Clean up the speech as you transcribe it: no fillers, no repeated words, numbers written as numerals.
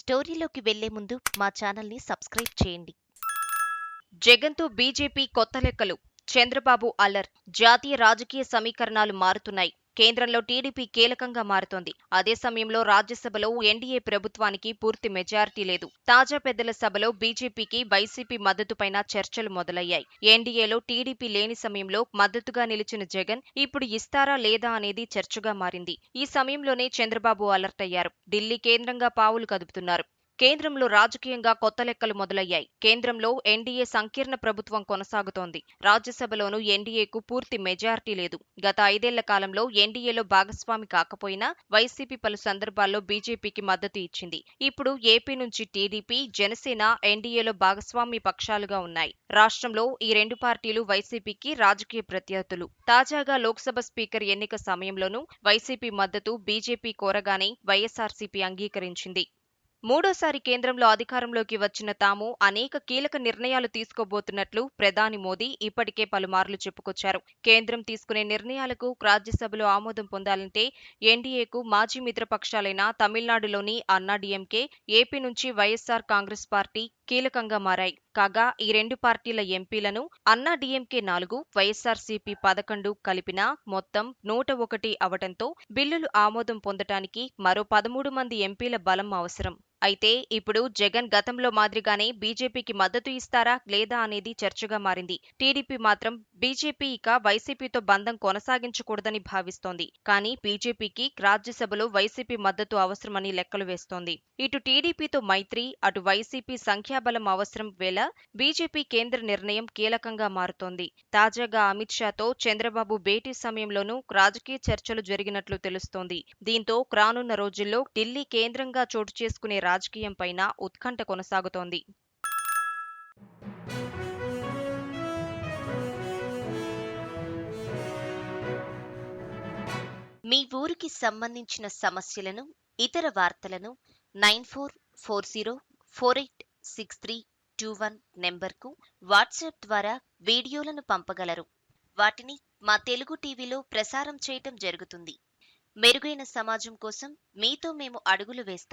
స్టోరీలోకి వెళ్లే ముందు మా ఛానల్ని సబ్స్క్రైబ్ చేయండి. జగన్తో బీజేపీ కొత్త లెక్కలు. చంద్రబాబు అలర్ట్. జాతీయ రాజకీయ సమీకరణాలు మారుతున్నాయి. కేంద్రంలో టీడీపీ కీలకంగా మారుతోంది. అదే సమయంలో రాజ్యసభలో ఎన్డీఏ ప్రభుత్వానికి పూర్తి మెజారిటీ లేదు. తాజా పెద్దల సభలో బీజేపీకి వైసీపీ మద్దతుపైన చర్చలు మొదలయ్యాయి. ఎన్డీఏలో టీడీపీ లేని సమయంలో మద్దతుగా నిలిచిన జగన్ ఇప్పుడు ఇస్తారా లేదా అనేది చర్చగా మారింది. ఈ సమయంలోనే చంద్రబాబు అలర్ట్ అయ్యారు. ఢిల్లీ కేంద్రంగా పావులు కదుపుతున్నారు. కేంద్రంలో రాజకీయంగా కొత్త లెక్కలు మొదలయ్యాయి. కేంద్రంలో ఎన్డీఏ సంకీర్ణ ప్రభుత్వం కొనసాగుతోంది. రాజ్యసభలోనూ ఎన్డీఏకు పూర్తి మెజారిటీ లేదు. గత 5 ఏళ్ల కాలంలో ఎన్డీఏలో భాగస్వామి కాకపోయినా వైసీపీ పలు సందర్భాల్లో బీజేపీకి మద్దతు ఇచ్చింది. ఇప్పుడు ఏపీ నుంచి టీడీపీ, జనసేన ఎన్డీఏలో భాగస్వామి పక్షాలుగా ఉన్నాయి. రాష్ట్రంలో ఈ రెండు పార్టీలు వైసీపీకి రాజకీయ ప్రత్యర్థులు. తాజాగా లోక్సభ స్పీకర్ ఎన్నిక సమయంలోనూ వైసీపీ మద్దతు బీజేపీ కోరగానే వైఎస్సార్సీపీ అంగీకరించింది. మూడోసారి కేంద్రంలో అధికారంలోకి వచ్చిన తాము అనేక కీలక నిర్ణయాలు తీసుకోబోతున్నట్లు ప్రధాని మోదీ ఇప్పటికే పలుమార్లు చెప్పుకొచ్చారు. కేంద్రం తీసుకునే నిర్ణయాలకు రాజ్యసభలో ఆమోదం పొందాలంటే ఎన్డీఏకు మాజీ మిత్రపక్షాలైన తమిళనాడులోని అన్నాడీఎంకే, ఏపీ నుంచి వైఎస్సార్ కాంగ్రెస్ పార్టీ కీలకంగా మారాయి. కాగా ఈ రెండు పార్టీల ఎంపీలను అన్నాడీఎంకే 4, వైఎస్సార్సీపీ 11 కలిపినా మొత్తం 101 అవటంతో బిల్లులు ఆమోదం పొందటానికి మరో 13 మంది ఎంపీల బలం అవసరం. అయితే ఇప్పుడు జగన్ గతంలో మాదిరిగానే బీజేపీకి మద్దతు ఇస్తారా లేదా అనేది చర్చగా మారింది. టీడీపీ మాత్రం బీజేపీ ఇక వైసీపీతో బంధం కొనసాగించకూడదని భావిస్తోంది. కానీ బీజేపీకి రాజ్యసభలో వైసీపీ మద్దతు అవసరమని లెక్కలు వేస్తోంది. ఇటు టీడీపీతో మైత్రి, అటు వైసీపీ సంఖ్యాబలం అవసరం వేళ బీజేపీ కేంద్ర నిర్ణయం కీలకంగా మారుతోంది. తాజాగా అమిత్ షాతో చంద్రబాబు భేటీ సమయంలోనూ రాజకీయ చర్చలు జరిగినట్లు తెలుస్తోంది. దీంతో రానున్న రోజుల్లో ఢిల్లీ కేంద్రంగా చోటు చేసుకునే రాజకీయం పైన ఉత్కంఠ కొనసాగుతోంది. మీ ఊరికి సంబంధించిన సమస్యలను, ఇతర వార్తలను 9440486321 నెంబర్కు వాట్సాప్ ద్వారా వీడియోలను పంపగలరు. వాటిని మా తెలుగు టీవీలో ప్రసారం చేయటం జరుగుతుంది. మెరుగైన సమాజం కోసం మీతో మేము అడుగులు వేస్తాం.